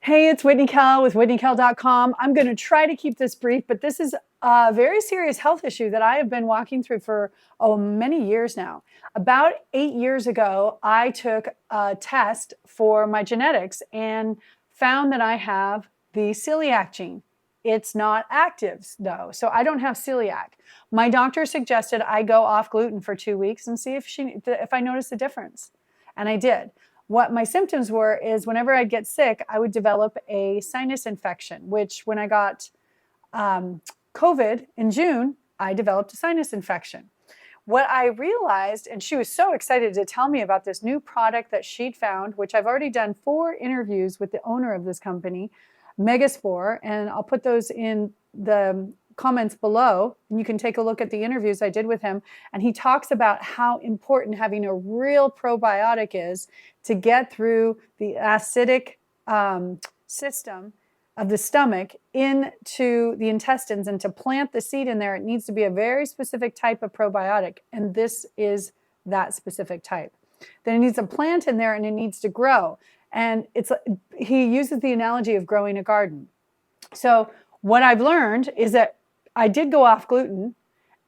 Hey, it's Whitney Kell with WhitneyKell.com. I'm going to try to keep this brief, but this is a very serious health issue that I have been walking through for many years now. About 8 years ago, I took a test for my genetics and found that I have the celiac gene. It's not active though, so I don't have celiac. My doctor suggested I go off gluten for 2 weeks and see if I notice a difference. And I did. What my symptoms were is whenever I'd get sick, I would develop a sinus infection, which when I got COVID in June, I developed a sinus infection. What I realized, and she was so excited to tell me about this new product that she'd found, which I've already done 4 interviews with the owner of this company, Megaspore, and I'll put those in the comments below, and you can take a look at the interviews I did with him. And he talks about how important having a real probiotic is to get through the acidic system of the stomach into the intestines, and to plant the seed in there, it needs to be a very specific type of probiotic, and this is that specific type. Then it needs a plant in there and it needs to grow. And he uses the analogy of growing a garden. So what I've learned is that I did go off gluten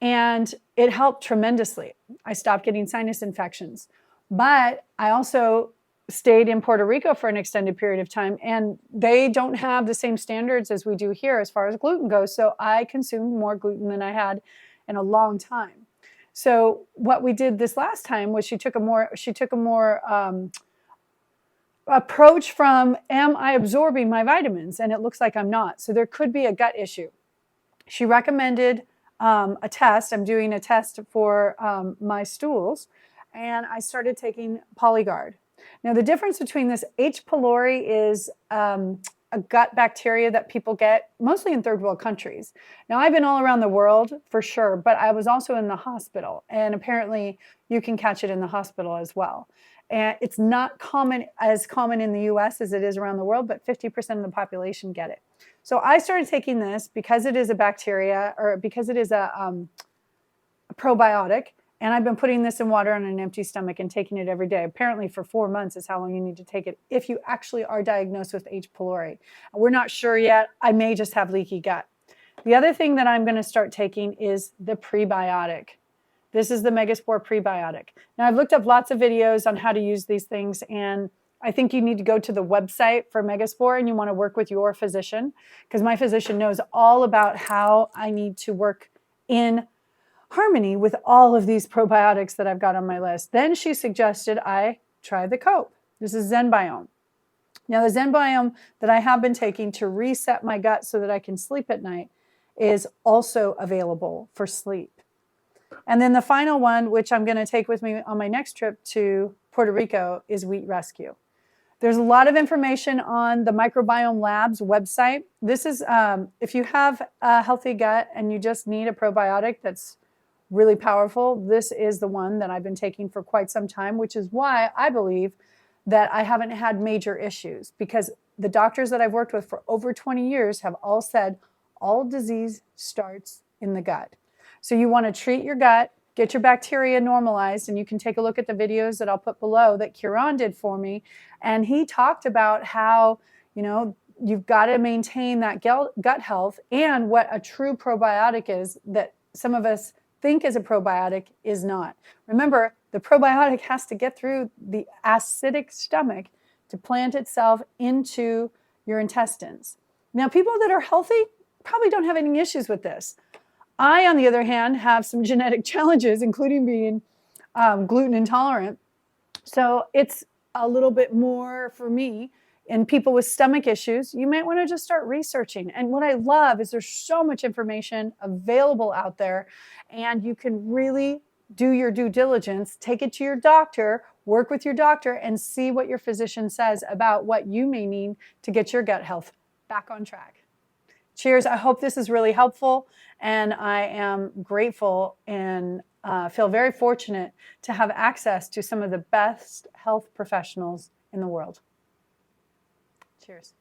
and it helped tremendously. I stopped getting sinus infections, but I also stayed in Puerto Rico for an extended period of time, and they don't have the same standards as we do here as far as gluten goes. So I consumed more gluten than I had in a long time. So what we did this last time was she took a more approach from, am I absorbing my vitamins? And it looks like I'm not. So there could be a gut issue. She recommended a test. I'm doing a test for my stools, and I started taking Polyguard. Now, the difference between this, H. pylori is a gut bacteria that people get mostly in third world countries. Now, I've been all around the world for sure, but I was also in the hospital, and apparently you can catch it in the hospital as well. And it's not as common in the US as it is around the world, but 50% of the population get it. So I started taking this because it is a bacteria, or because it is a probiotic, and I've been putting this in water on an empty stomach and taking it every day. Apparently for 4 months is how long you need to take it if you actually are diagnosed with H. pylori. We're not sure yet. I may just have leaky gut. The other thing that I'm going to start taking is the prebiotic. This is the Megaspore prebiotic. Now, I've looked up lots of videos on how to use these things, and I think you need to go to the website for Megaspore, and you want to work with your physician, because my physician knows all about how I need to work in harmony with all of these probiotics that I've got on my list. Then she suggested I try the Cope. This is ZenBiome. Now, the ZenBiome that I have been taking to reset my gut so that I can sleep at night is also available for sleep. And then the final one, which I'm going to take with me on my next trip to Puerto Rico, is Wheat Rescue. There's a lot of information on the Microbiome Labs website. This is, if you have a healthy gut and you just need a probiotic that's really powerful, this is the one that I've been taking for quite some time, which is why I believe that I haven't had major issues, because the doctors that I've worked with for over 20 years have all said all disease starts in the gut. So you want to treat your gut, get your bacteria normalized, and you can take a look at the videos that I'll put below that Kiran did for me. And he talked about how, you've got to maintain that gut health, and what a true probiotic is that some of us think is a probiotic is not. Remember, the probiotic has to get through the acidic stomach to plant itself into your intestines. Now, people that are healthy probably don't have any issues with this. I, on the other hand, have some genetic challenges, including being gluten intolerant. So it's a little bit more for me. And people with stomach issues, you might want to just start researching. And what I love is there's so much information available out there, and you can really do your due diligence, take it to your doctor, work with your doctor, and see what your physician says about what you may need to get your gut health back on track. Cheers. I hope this is really helpful, and I am grateful and feel very fortunate to have access to some of the best health professionals in the world. Cheers.